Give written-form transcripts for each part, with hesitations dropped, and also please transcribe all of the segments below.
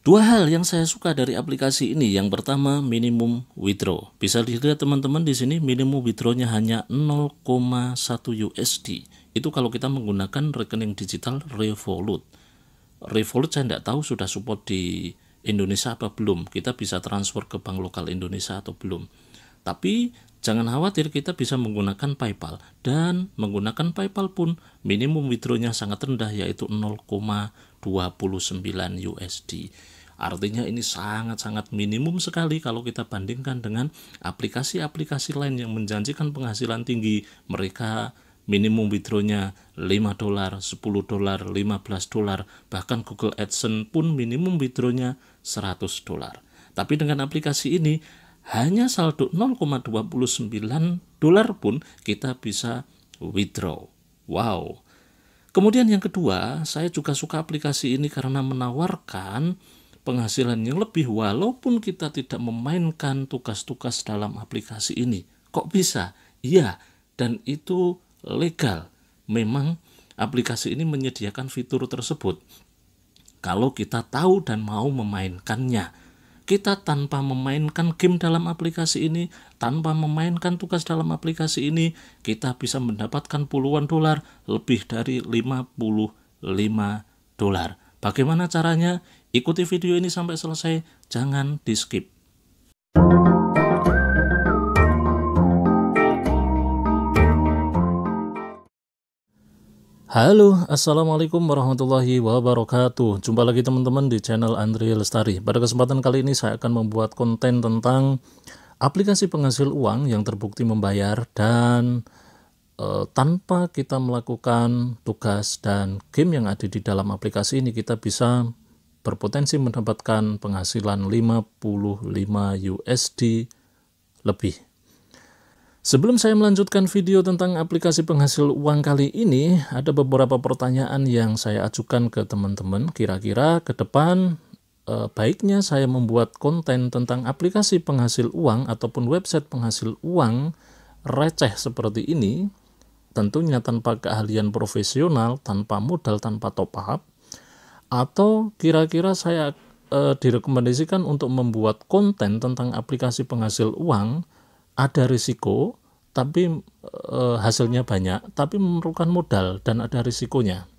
Dua hal yang saya suka dari aplikasi ini. Yang pertama, minimum withdraw. Bisa dilihat teman-teman di sini, minimum withdrawnya hanya 0,1 USD. Itu kalau kita menggunakan rekening digital Revolut. Revolut saya tidak tahu sudah support di Indonesia apa belum. Kita bisa transfer ke bank lokal Indonesia atau belum. Tapi jangan khawatir, kita bisa menggunakan PayPal. Dan menggunakan PayPal pun minimum withdrawnya sangat rendah, yaitu 0,29 USD. Artinya ini sangat-sangat minimum sekali kalau kita bandingkan dengan aplikasi-aplikasi lain yang menjanjikan penghasilan tinggi. Mereka minimum withdrawnya $5, $10, $15, bahkan Google AdSense pun minimum withdrawnya $100. Tapi dengan aplikasi ini hanya saldo $0,29 pun kita bisa withdraw. Wow. Kemudian yang kedua, saya juga suka aplikasi ini karena menawarkan penghasilan yang lebih walaupun kita tidak memainkan tugas-tugas dalam aplikasi ini. Kok bisa? Iya, dan itu legal. Memang aplikasi ini menyediakan fitur tersebut. Kalau kita tahu dan mau memainkannya, kita tanpa memainkan game dalam aplikasi ini, tanpa memainkan tugas dalam aplikasi ini, kita bisa mendapatkan puluhan dolar, lebih dari $55. Bagaimana caranya? Ikuti video ini sampai selesai, jangan di skip. Halo, assalamualaikum warahmatullahi wabarakatuh. Jumpa lagi teman-teman di channel Andri Lestari. Pada kesempatan kali ini saya akan membuat konten tentang aplikasi penghasil uang yang terbukti membayar dan tanpa kita melakukan tugas dan game yang ada di dalam aplikasi ini, kita bisa berpotensi mendapatkan penghasilan 55 USD lebih. Sebelum saya melanjutkan video tentang aplikasi penghasil uang kali ini, ada beberapa pertanyaan yang saya ajukan ke teman-teman. Kira-kira ke depan baiknya saya membuat konten tentang aplikasi penghasil uang ataupun website penghasil uang receh seperti ini, tentunya tanpa keahlian profesional, tanpa modal, tanpa top up, atau kira-kira saya direkomendasikan untuk membuat konten tentang aplikasi penghasil uang ada risiko, tapi hasilnya banyak, tapi memerlukan modal dan ada risikonya,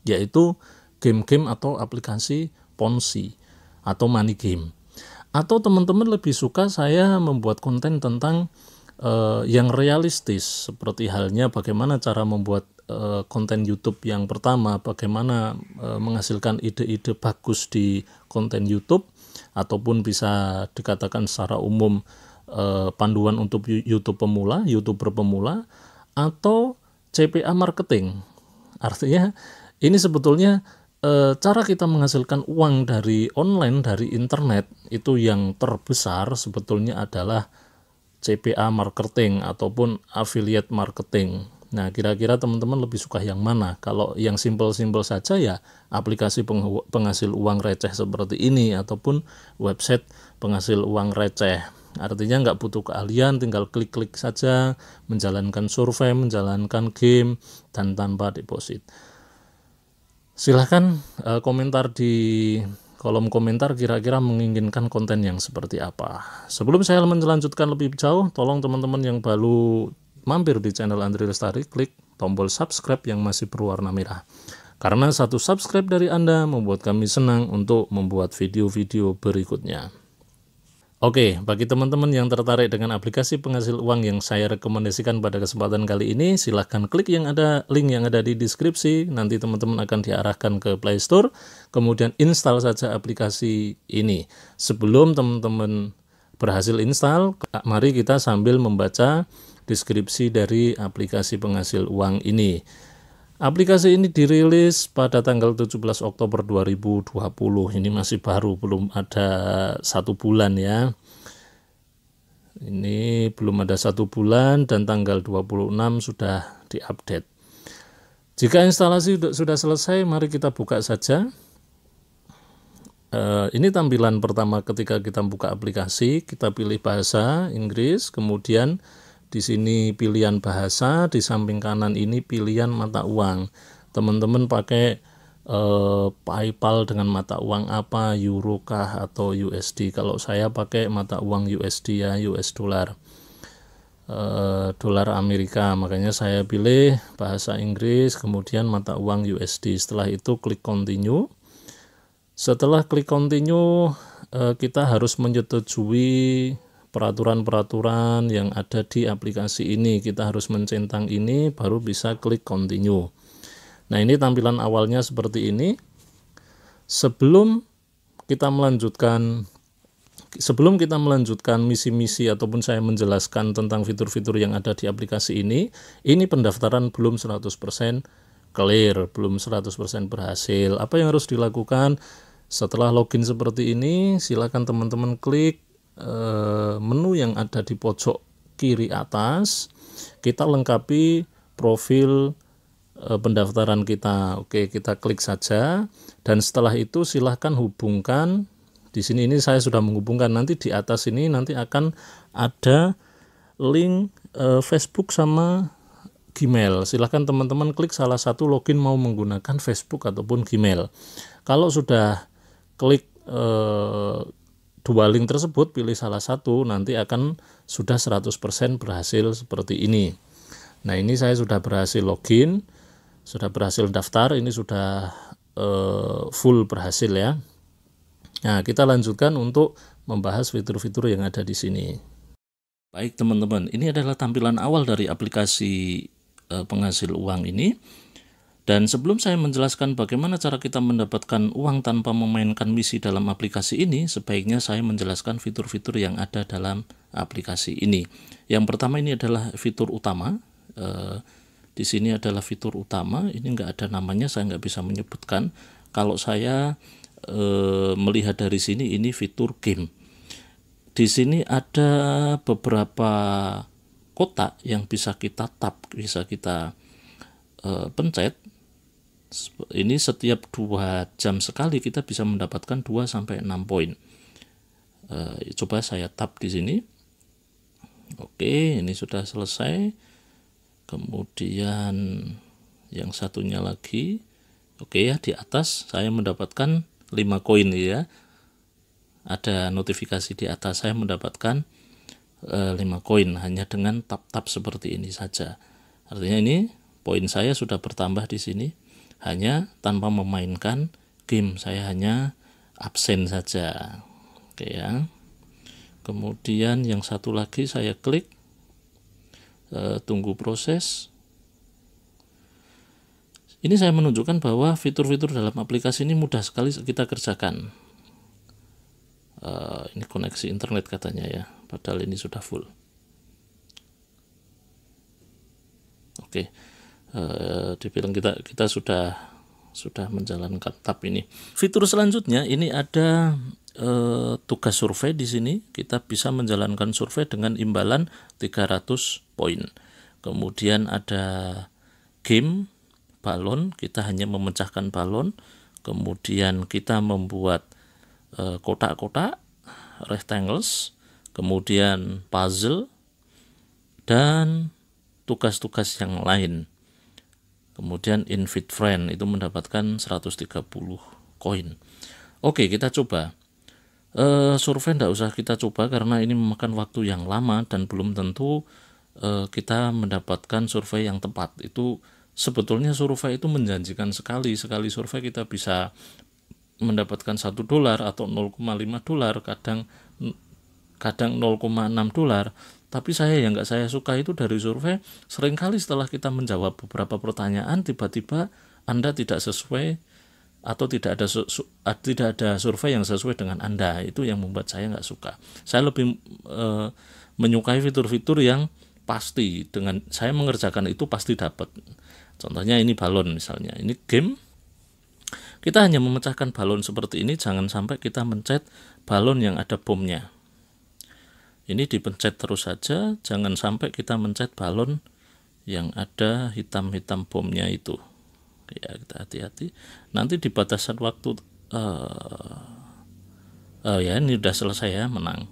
yaitu game-game atau aplikasi Ponzi atau money game. Atau teman-teman lebih suka saya membuat konten tentang yang realistis, seperti halnya bagaimana cara membuat konten YouTube yang pertama, bagaimana menghasilkan ide-ide bagus di konten YouTube, ataupun bisa dikatakan secara umum panduan untuk YouTube pemula, YouTuber pemula, atau CPA marketing. Artinya ini sebetulnya cara kita menghasilkan uang dari online, dari internet, itu yang terbesar sebetulnya adalah CPA marketing ataupun affiliate marketing. Nah, kira-kira teman-teman lebih suka yang mana? Kalau yang simpel-simpel saja ya aplikasi penghasil uang receh seperti ini, ataupun website penghasil uang receh. Artinya nggak butuh keahlian, tinggal klik-klik saja, menjalankan survei, menjalankan game, dan tanpa deposit. Silahkan komentar di kolom komentar kira-kira menginginkan konten yang seperti apa. Sebelum saya melanjutkan lebih jauh, tolong teman-teman yang baru mampir di channel Andri Lestari, klik tombol subscribe yang masih berwarna merah. Karena satu subscribe dari Anda membuat kami senang untuk membuat video-video berikutnya. Oke, bagi teman-teman yang tertarik dengan aplikasi penghasil uang yang saya rekomendasikan pada kesempatan kali ini, silahkan klik link yang ada di deskripsi. Nanti teman-teman akan diarahkan ke Play Store, kemudian install saja aplikasi ini. Sebelum teman-teman berhasil install, mari kita sambil membaca deskripsi dari aplikasi penghasil uang ini. Aplikasi ini dirilis pada tanggal 17 Oktober 2020. Ini masih baru, belum ada 1 bulan ya. Ini belum ada 1 bulan dan tanggal 26 sudah diupdate. Jika instalasi sudah selesai, mari kita buka saja. Ini tampilan pertama ketika kita buka aplikasi. Kita pilih bahasa Inggris, kemudian di sini pilihan bahasa, di samping kanan ini pilihan mata uang. Teman-teman pakai PayPal dengan mata uang apa, euro kah atau USD. Kalau saya pakai mata uang USD ya, US dollar, dolar Amerika, makanya saya pilih bahasa Inggris, kemudian mata uang USD. Setelah itu klik continue. Setelah klik continue, kita harus menyetujui peraturan-peraturan yang ada di aplikasi ini. Kita harus mencentang ini baru bisa klik continue. Nah, ini tampilan awalnya seperti ini. Sebelum kita melanjutkan misi-misi ataupun saya menjelaskan tentang fitur-fitur yang ada di aplikasi ini pendaftaran belum 100% clear, belum 100% berhasil. Apa yang harus dilakukan? Setelah login seperti ini, silakan teman-teman klik menu yang ada di pojok kiri atas. Kita lengkapi profil pendaftaran kita. Oke, kita klik saja, dan setelah itu silahkan hubungkan. Di sini ini saya sudah menghubungkan. Nanti di atas ini nanti akan ada link Facebook sama Gmail. Silahkan teman-teman klik salah satu login mau menggunakan Facebook ataupun Gmail. Kalau sudah klik dua link tersebut, pilih salah satu, nanti akan sudah 100% berhasil seperti ini. Nah, ini saya sudah berhasil login, sudah berhasil daftar, ini sudah full berhasil ya. Nah, kita lanjutkan untuk membahas fitur-fitur yang ada di sini. Baik teman-teman, ini adalah tampilan awal dari aplikasi penghasil uang ini. Dan sebelum saya menjelaskan bagaimana cara kita mendapatkan uang tanpa memainkan misi dalam aplikasi ini, sebaiknya saya menjelaskan fitur-fitur yang ada dalam aplikasi ini. Yang pertama ini adalah fitur utama. Di sini adalah fitur utama, ini enggak ada namanya, saya nggak bisa menyebutkan. Kalau saya melihat dari sini, ini fitur game. Di sini ada beberapa kotak yang bisa kita tap, bisa kita pencet. Ini setiap 2 jam sekali kita bisa mendapatkan 2-6 poin. Coba saya tap di sini. Oke, ini sudah selesai. Kemudian yang satunya lagi. Oke ya, di atas saya mendapatkan 5 koin ya. Ada notifikasi di atas, saya mendapatkan 5 koin hanya dengan tap-tap seperti ini saja. Artinya ini poin saya sudah bertambah di sini hanya tanpa memainkan game, saya hanya absen saja. Oke ya. Kemudian yang satu lagi saya klik, tunggu proses. Ini saya menunjukkan bahwa fitur-fitur dalam aplikasi ini mudah sekali kita kerjakan. Ini koneksi internet katanya ya, padahal ini sudah full. Oke, dibilang kita sudah menjalankan tab ini. Fitur selanjutnya ini ada tugas survei di sini. Kita bisa menjalankan survei dengan imbalan 300 poin. Kemudian ada game balon, kita hanya memecahkan balon. Kemudian kita membuat kotak-kotak, rectangles, kemudian puzzle, dan tugas-tugas yang lain. Kemudian invite friend, itu mendapatkan 130 koin. Oke, kita coba. Survei tidak usah kita coba karena ini memakan waktu yang lama dan belum tentu kita mendapatkan survei yang tepat. Itu sebetulnya survei itu menjanjikan sekali survei kita bisa mendapatkan $1 atau $0,5, kadang $0,6. Tapi yang nggak saya suka itu dari survei, seringkali setelah kita menjawab beberapa pertanyaan, tiba-tiba Anda tidak sesuai atau tidak ada survei yang sesuai dengan Anda. Itu yang membuat saya nggak suka. Saya lebih menyukai fitur-fitur yang pasti, dengan saya mengerjakan itu pasti dapat. Contohnya ini balon misalnya, ini game. Kita hanya memecahkan balon seperti ini, jangan sampai kita mencet balon yang ada bomnya. Ini dipencet terus saja, jangan sampai kita mencet balon yang ada hitam-hitam bomnya itu. Ya, kita hati-hati. Nanti di batasan waktu, ya ini sudah selesai ya, menang.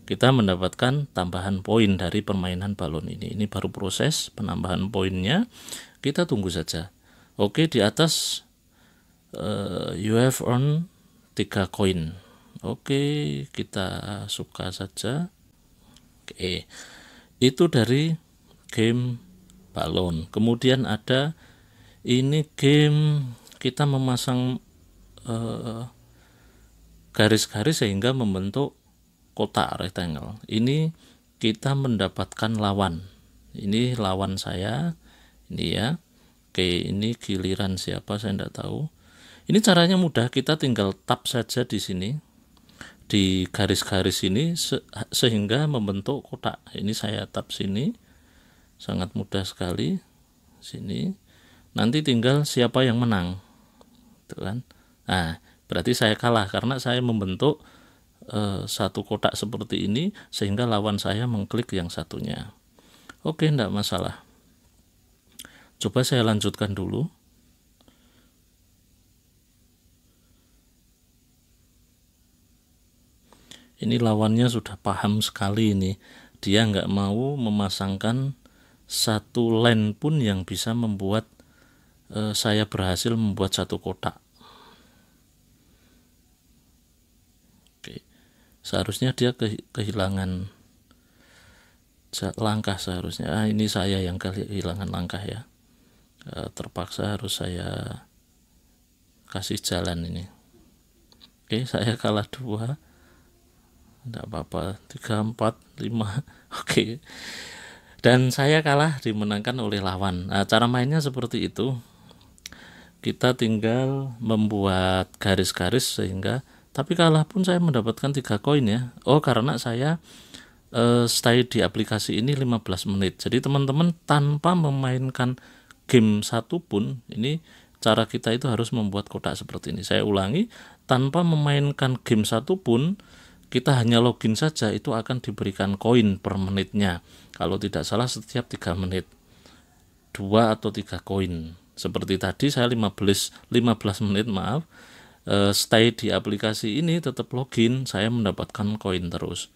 Kita mendapatkan tambahan poin dari permainan balon ini. Ini baru proses penambahan poinnya. Kita tunggu saja. Oke, di atas You have earned 3 koin. Oke, kita suka saja. Oke, itu dari game balon. Kemudian ada ini game kita memasang garis-garis sehingga membentuk kotak rectangle. Ini kita mendapatkan lawan. Ini lawan saya, ini ya. Oke, ini giliran siapa saya tidak tahu. Ini caranya mudah, kita tinggal tap saja di sini, di garis-garis ini sehingga membentuk kotak. Ini saya tap sini, sangat mudah sekali. Sini, nanti tinggal siapa yang menang, tuh kan? Nah, berarti saya kalah karena saya membentuk satu kotak seperti ini sehingga lawan saya mengklik yang satunya. Oke, enggak masalah. Coba saya lanjutkan dulu. Ini lawannya sudah paham sekali ini. Dia nggak mau memasangkan satu line pun yang bisa membuat saya berhasil membuat satu kotak. Oke. Seharusnya dia kehilangan langkah seharusnya. Ini saya yang kehilangan langkah ya. Terpaksa harus saya kasih jalan ini. Oke, saya kalah 2. Tidak apa-apa, 3, 4, 5. Oke. Dan saya kalah, dimenangkan oleh lawan. Nah, cara mainnya seperti itu. Kita tinggal membuat garis-garis sehingga, tapi kalah pun saya mendapatkan 3 koin ya. Oh, karena saya stay di aplikasi ini 15 menit. Jadi teman-teman tanpa memainkan game satu pun, ini cara kita itu harus membuat kotak seperti ini. Saya ulangi, tanpa memainkan game satu pun, kita hanya login saja itu akan diberikan koin per menitnya. Kalau tidak salah setiap 3 menit 2 atau 3 koin. Seperti tadi saya 15 menit stay di aplikasi ini tetap login, saya mendapatkan koin terus.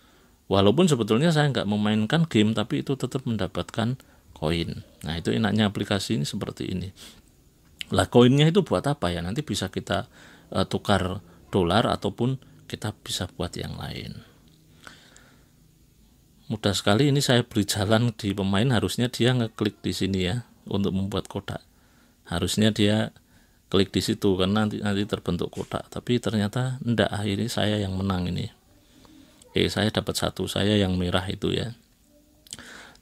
Walaupun sebetulnya saya nggak memainkan game, tapi itu tetap mendapatkan koin. Nah, itu enaknya aplikasi ini seperti ini. Lah, koinnya itu buat apa ya? Nanti bisa kita tukar dolar ataupun kita bisa buat yang lain. Mudah sekali, ini saya beri jalan di pemain, harusnya dia ngeklik di sini ya untuk membuat kotak. Harusnya dia klik di situ karena nanti terbentuk kotak, tapi ternyata enggak, akhirnya saya yang menang ini. Oke, saya dapat 1, saya yang merah itu ya.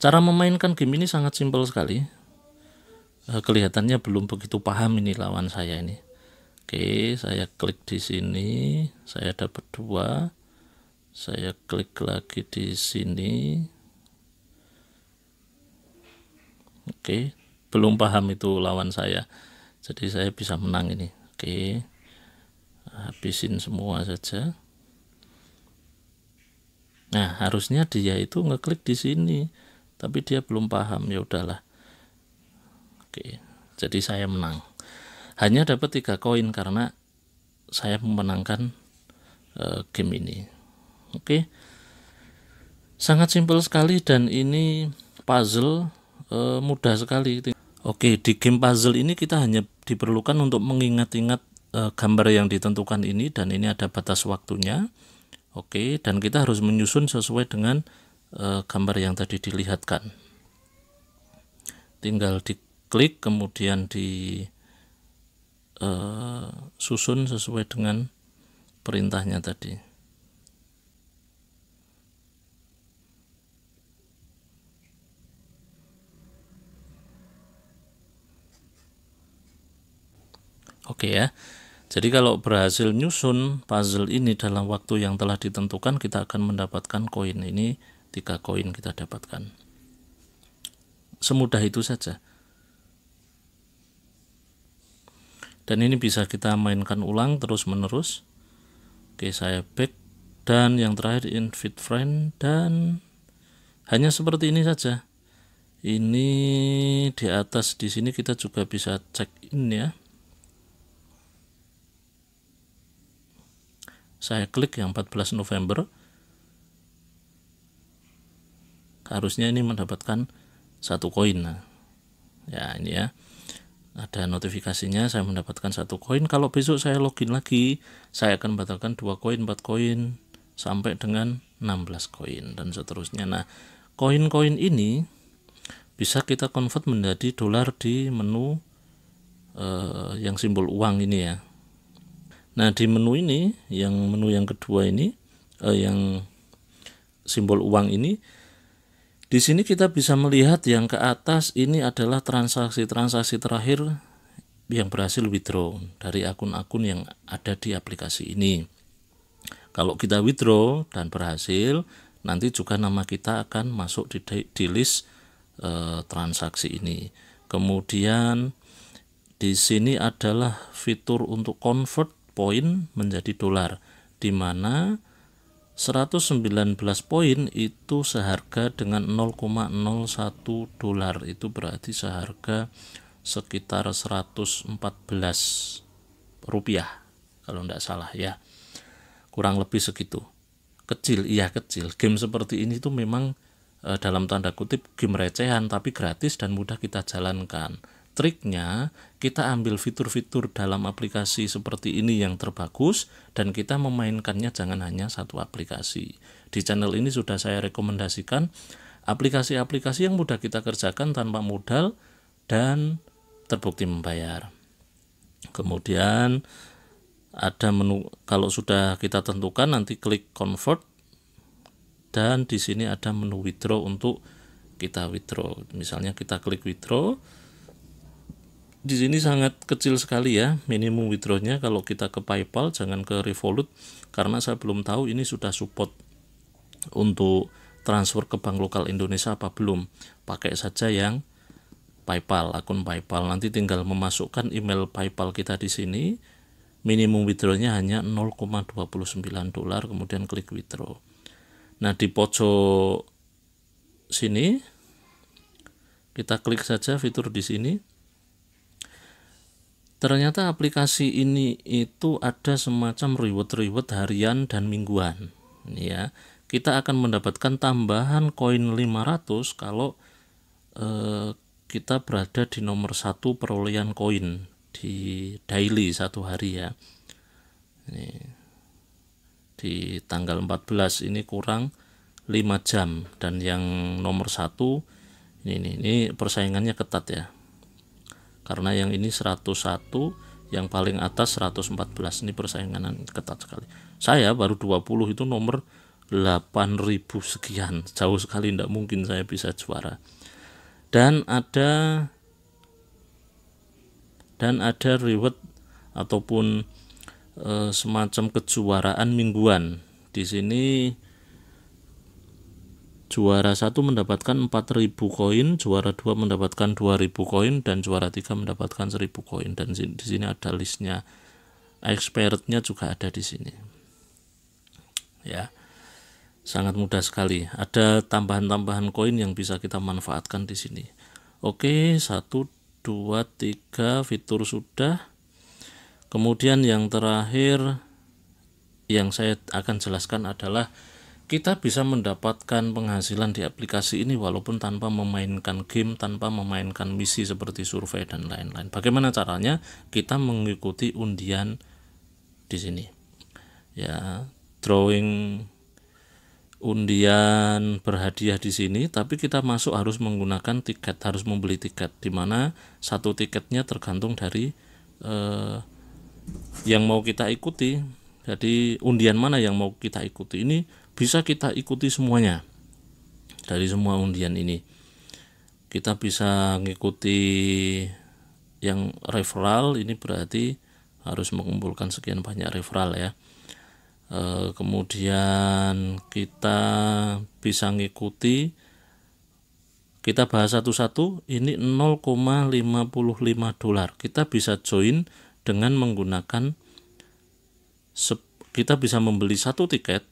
Cara memainkan game ini sangat simpel sekali. Kelihatannya belum begitu paham ini lawan saya ini. Oke, saya klik di sini, saya dapat 2. Saya klik lagi di sini. Oke, belum paham itu lawan saya. Jadi saya bisa menang ini. Oke, habisin semua saja. Nah, harusnya dia itu ngeklik di sini, tapi dia belum paham. Ya udahlah. Oke, jadi saya menang. Hanya dapat 3 koin karena saya memenangkan game ini. Oke, sangat simpel sekali dan ini puzzle mudah sekali. Oke, di game puzzle ini kita hanya diperlukan untuk mengingat-ingat gambar yang ditentukan ini, dan ini ada batas waktunya. Oke, dan kita harus menyusun sesuai dengan gambar yang tadi dilihatkan. Tinggal diklik kemudian di susun sesuai dengan perintahnya tadi. Oke ya, jadi kalau berhasil nyusun puzzle ini dalam waktu yang telah ditentukan, kita akan mendapatkan koin. Ini 3 koin kita dapatkan. Semudah itu saja. Dan ini bisa kita mainkan ulang terus menerus. Oke, saya back, dan yang terakhir invite friend, dan hanya seperti ini saja. Ini di atas di sini kita juga bisa check in ya. Saya klik yang 14 November. Harusnya ini mendapatkan 1 koin. Nah, ya ini ya. ada notifikasinya saya mendapatkan 1 koin. Kalau besok saya login lagi, saya akan batalkan 2 koin, 4 koin sampai dengan 16 koin dan seterusnya. Nah, koin-koin ini bisa kita convert menjadi dolar di menu yang simbol uang ini ya. Nah, di menu ini, menu yang kedua ini, yang simbol uang ini, di sini kita bisa melihat yang ke atas ini adalah transaksi terakhir yang berhasil withdraw dari akun-akun yang ada di aplikasi ini. Kalau kita withdraw dan berhasil, nanti juga nama kita akan masuk di list transaksi ini. Kemudian di sini adalah fitur untuk convert poin menjadi dolar, di mana 119 poin itu seharga dengan 0,01 dolar, itu berarti seharga sekitar 114 rupiah kalau tidak salah ya, kurang lebih segitu. Kecil, iya kecil. Game seperti ini tuh memang dalam tanda kutip game recehan, tapi gratis dan mudah kita jalankan. Triknya, kita ambil fitur-fitur dalam aplikasi seperti ini yang terbagus dan kita memainkannya jangan hanya satu aplikasi. Di channel ini sudah saya rekomendasikan aplikasi-aplikasi yang mudah kita kerjakan tanpa modal dan terbukti membayar. Kemudian ada menu, kalau sudah kita tentukan nanti klik convert dan di sini ada menu withdraw untuk kita withdraw. Misalnya kita klik withdraw. Di sini sangat kecil sekali ya minimum withdrawnya. Kalau kita ke PayPal, jangan ke Revolut, karena saya belum tahu ini sudah support untuk transfer ke bank lokal Indonesia apa belum. Pakai saja yang PayPal, akun PayPal. Nanti tinggal memasukkan email PayPal kita di sini. Minimum withdrawnya hanya 0,29 dolar, kemudian klik withdraw. Nah, di pojok sini kita klik saja fitur di sini. Ternyata aplikasi ini itu ada semacam reward harian dan mingguan. Ini ya, kita akan mendapatkan tambahan koin 500 kalau kita berada di nomor 1 perolehan koin di daily 1 hari ya. Ini di tanggal 14 ini kurang 5 jam dan yang nomor 1 ini persaingannya ketat ya. Karena yang ini 101, yang paling atas 114, ini persaingan ketat sekali. Saya baru 20 itu nomor 8.000 sekian, jauh sekali, tidak mungkin saya bisa juara. Dan ada reward ataupun semacam kejuaraan mingguan. Di sini juara 1 mendapatkan 4.000 koin, juara 2 mendapatkan 2.000 koin, dan juara 3 mendapatkan 1.000 koin. Dan di sini ada listnya, expirednya juga ada di sini. Ya, sangat mudah sekali. Ada tambahan-tambahan koin yang bisa kita manfaatkan di sini. Oke, 1, 2, 3 fitur sudah. Kemudian yang terakhir yang saya akan jelaskan adalah kita bisa mendapatkan penghasilan di aplikasi ini walaupun tanpa memainkan game, tanpa memainkan misi seperti survei dan lain-lain. Bagaimana caranya? Kita mengikuti undian di sini. Ya, drawing undian berhadiah di sini, tapi kita masuk harus menggunakan tiket, harus membeli tiket, di mana satu tiketnya tergantung dari yang mau kita ikuti. Jadi undian mana yang mau kita ikuti, ini bisa kita ikuti semuanya. Dari semua undian ini kita bisa mengikuti yang referral, ini berarti harus mengumpulkan sekian banyak referral ya. Kemudian kita bisa mengikuti, kita bahas satu-satu, ini 0,55 dolar. Kita bisa join dengan menggunakan, kita bisa membeli satu tiket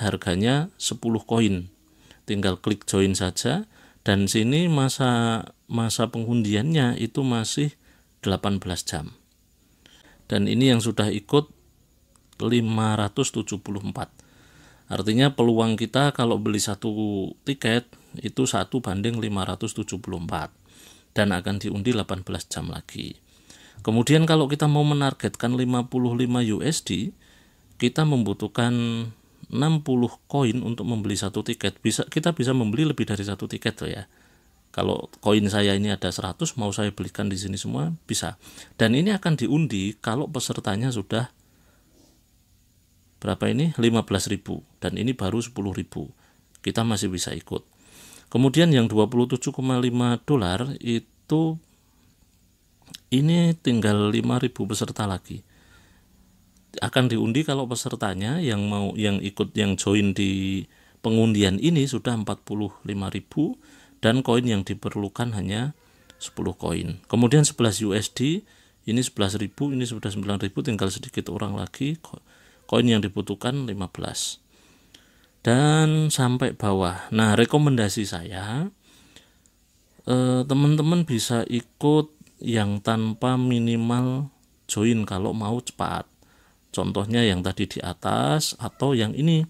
harganya 10 koin. Tinggal klik join saja, dan sini masa pengundiannya itu masih 18 jam. Dan ini yang sudah ikut 574. Artinya peluang kita kalau beli satu tiket itu 1 banding 574. dan akan diundi 18 jam lagi. Kemudian kalau kita mau menargetkan 55 USD, kita membutuhkan 60 koin untuk membeli satu tiket. Kita bisa membeli lebih dari satu tiket loh ya. Kalau koin saya ini ada 100, mau saya belikan di sini semua bisa. Dan ini akan diundi kalau pesertanya sudah berapa ini? 15.000 dan ini baru 10.000. Kita masih bisa ikut. Kemudian yang 27,5 dolar itu ini tinggal 5.000 peserta lagi. Akan diundi kalau pesertanya yang ikut yang join di pengundian ini sudah 45.000 dan koin yang diperlukan hanya 10 koin. Kemudian 11 USD, ini 11.000, ini sudah 9.000, tinggal sedikit orang lagi. Koin yang dibutuhkan 15. Dan sampai bawah. Nah, rekomendasi saya teman-teman bisa ikut yang tanpa minimal join kalau mau cepat. Contohnya yang tadi di atas atau yang ini.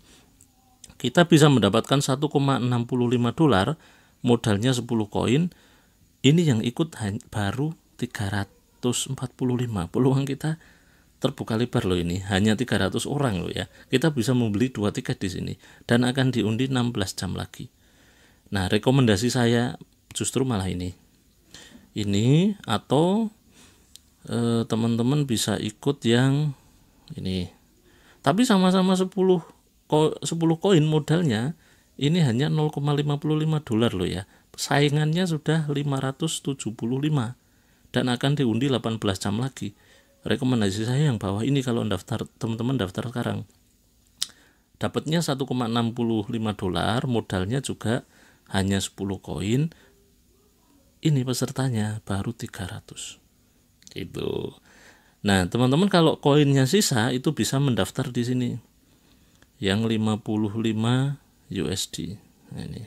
Kita bisa mendapatkan 1,65 dolar, modalnya 10 koin. Ini yang ikut baru 345. Peluang kita terbuka lebar loh ini. Hanya 300 orang loh ya. Kita bisa membeli 2 tiket di sini dan akan diundi 16 jam lagi. Nah, rekomendasi saya justru malah ini. Ini atau teman-teman bisa ikut yang ini. Tapi sama-sama 10 koin modalnya ini hanya 0,55 dolar loh ya. Saingannya sudah 575 dan akan diundi 18 jam lagi. Rekomendasi saya yang bawah ini kalau teman-teman daftar sekarang. Dapatnya 1,65 dolar, modalnya juga hanya 10 koin. Ini pesertanya baru 300. Gitu. Nah, teman-teman kalau koinnya sisa itu bisa mendaftar di sini. Yang 55 USD. Nah, ini.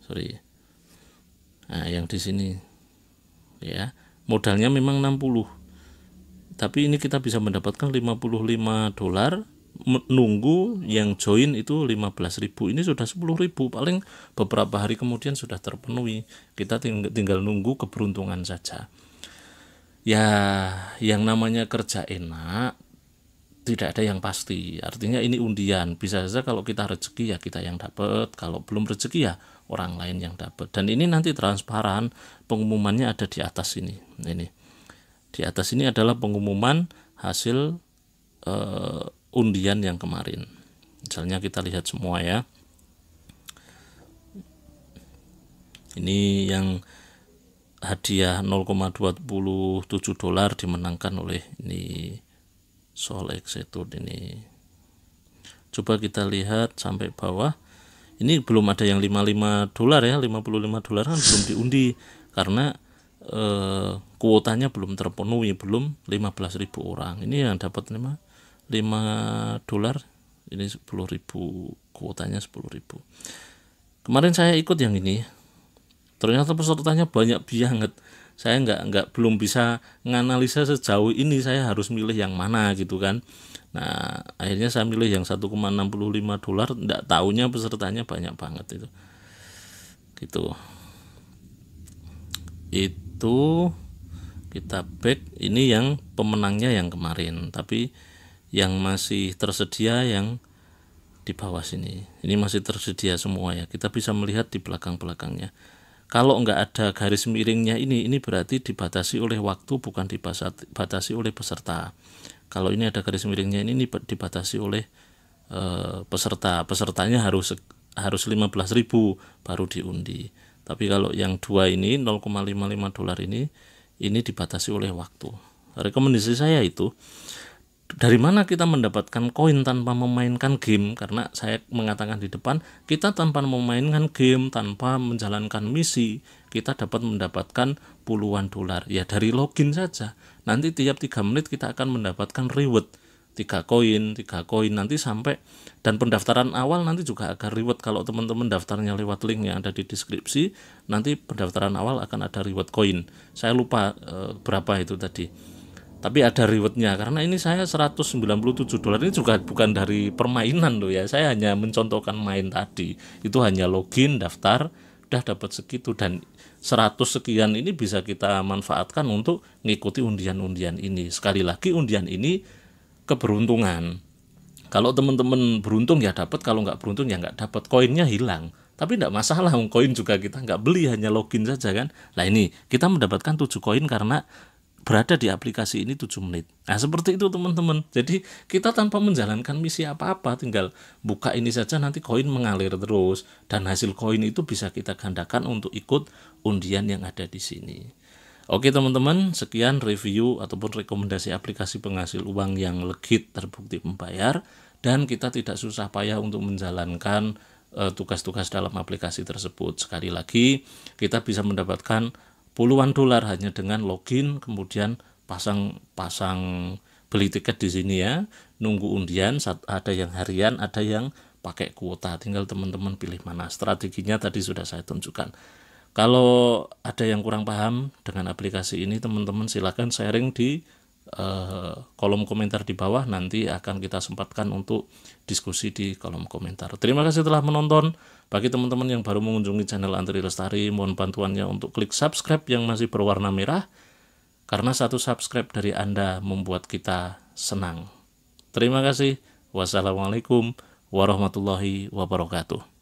Sorry. Nah, yang di sini. Ya, modalnya memang 60. Tapi ini kita bisa mendapatkan 55 dolar, nunggu yang join itu 15.000. Ini sudah 10.000, paling beberapa hari kemudian sudah terpenuhi. Kita tinggal nunggu keberuntungan saja. Ya, yang namanya kerja enak tidak ada yang pasti. Artinya ini undian. Bisa saja kalau kita rezeki ya kita yang dapat, kalau belum rezeki ya orang lain yang dapat. Dan ini nanti transparan, pengumumannya ada di atas ini. Ini. Di atas ini adalah pengumuman hasil undian yang kemarin. Misalnya kita lihat semua ya. Ini yang hadiah 0,27 dolar dimenangkan oleh ini Soul Executive ini. Coba kita lihat sampai bawah. Ini belum ada yang 55 dolar ya, 55 dolar kan belum diundi karena kuotanya belum terpenuhi, belum 15.000 orang. Ini yang dapat 5 dolar, ini 10.000, kuotanya 10.000. Kemarin saya ikut yang ini. Ternyata pesertanya banyak banget. Saya belum bisa menganalisa sejauh ini, saya harus milih yang mana gitu kan. Nah, akhirnya saya milih yang 1,65 dolar, enggak taunya pesertanya banyak banget itu. Gitu. Itu kita back, ini yang pemenangnya yang kemarin, tapi yang masih tersedia yang di bawah sini. Ini masih tersedia semua ya. Kita bisa melihat di belakang-belakangnya. Kalau enggak ada garis miringnya ini berarti dibatasi oleh waktu, bukan dibatasi oleh peserta. Kalau ini ada garis miringnya ini dibatasi oleh pesertanya harus 15.000 baru diundi. Tapi kalau yang dua ini 0,55 dolar ini dibatasi oleh waktu. Rekomendasi saya itu, dari mana kita mendapatkan koin tanpa memainkan game? Karena saya mengatakan di depan, kita tanpa memainkan game, tanpa menjalankan misi, kita dapat mendapatkan puluhan dolar. Ya dari login saja. Nanti tiap 3 menit kita akan mendapatkan reward 3 koin nanti sampai, dan pendaftaran awal nanti juga akan reward. Kalau teman-teman daftarnya lewat link yang ada di deskripsi, nanti pendaftaran awal akan ada reward koin. Saya lupa berapa itu tadi. Tapi ada rewardnya, karena ini saya 197 dolar ini juga bukan dari permainan loh ya. Saya hanya mencontohkan main tadi. Itu hanya login, daftar, udah dapat segitu, dan 100 sekian ini bisa kita manfaatkan untuk ngikuti undian-undian ini. Sekali lagi, undian ini keberuntungan. Kalau teman-teman beruntung ya dapat, kalau nggak beruntung ya nggak dapat, koinnya hilang. Tapi nggak masalah, koin juga kita nggak beli, hanya login saja kan. Nah ini kita mendapatkan 7 koin karena berada di aplikasi ini 7 menit. Nah seperti itu teman-teman. Jadi kita tanpa menjalankan misi apa-apa, tinggal buka ini saja, nanti koin mengalir terus, dan hasil koin itu bisa kita gandakan untuk ikut undian yang ada di sini. Oke teman-teman, sekian review ataupun rekomendasi aplikasi penghasil uang yang legit, terbukti membayar, dan kita tidak susah payah untuk menjalankan tugas-tugas dalam aplikasi tersebut. Sekali lagi, kita bisa mendapatkan puluhan dolar hanya dengan login, kemudian pasang beli tiket di sini ya, nunggu undian. Ada yang harian, ada yang pakai kuota, tinggal teman-teman pilih mana. Strateginya tadi sudah saya tunjukkan. Kalau ada yang kurang paham dengan aplikasi ini, teman-teman silakan sharing di kolom komentar di bawah. Nanti akan kita sempatkan untuk diskusi di kolom komentar. Terima kasih telah menonton. Bagi teman-teman yang baru mengunjungi channel Andri Lestari, mohon bantuannya untuk klik subscribe yang masih berwarna merah, karena 1 subscribe dari Anda membuat kita senang. Terima kasih. Wassalamualaikum warahmatullahi wabarakatuh.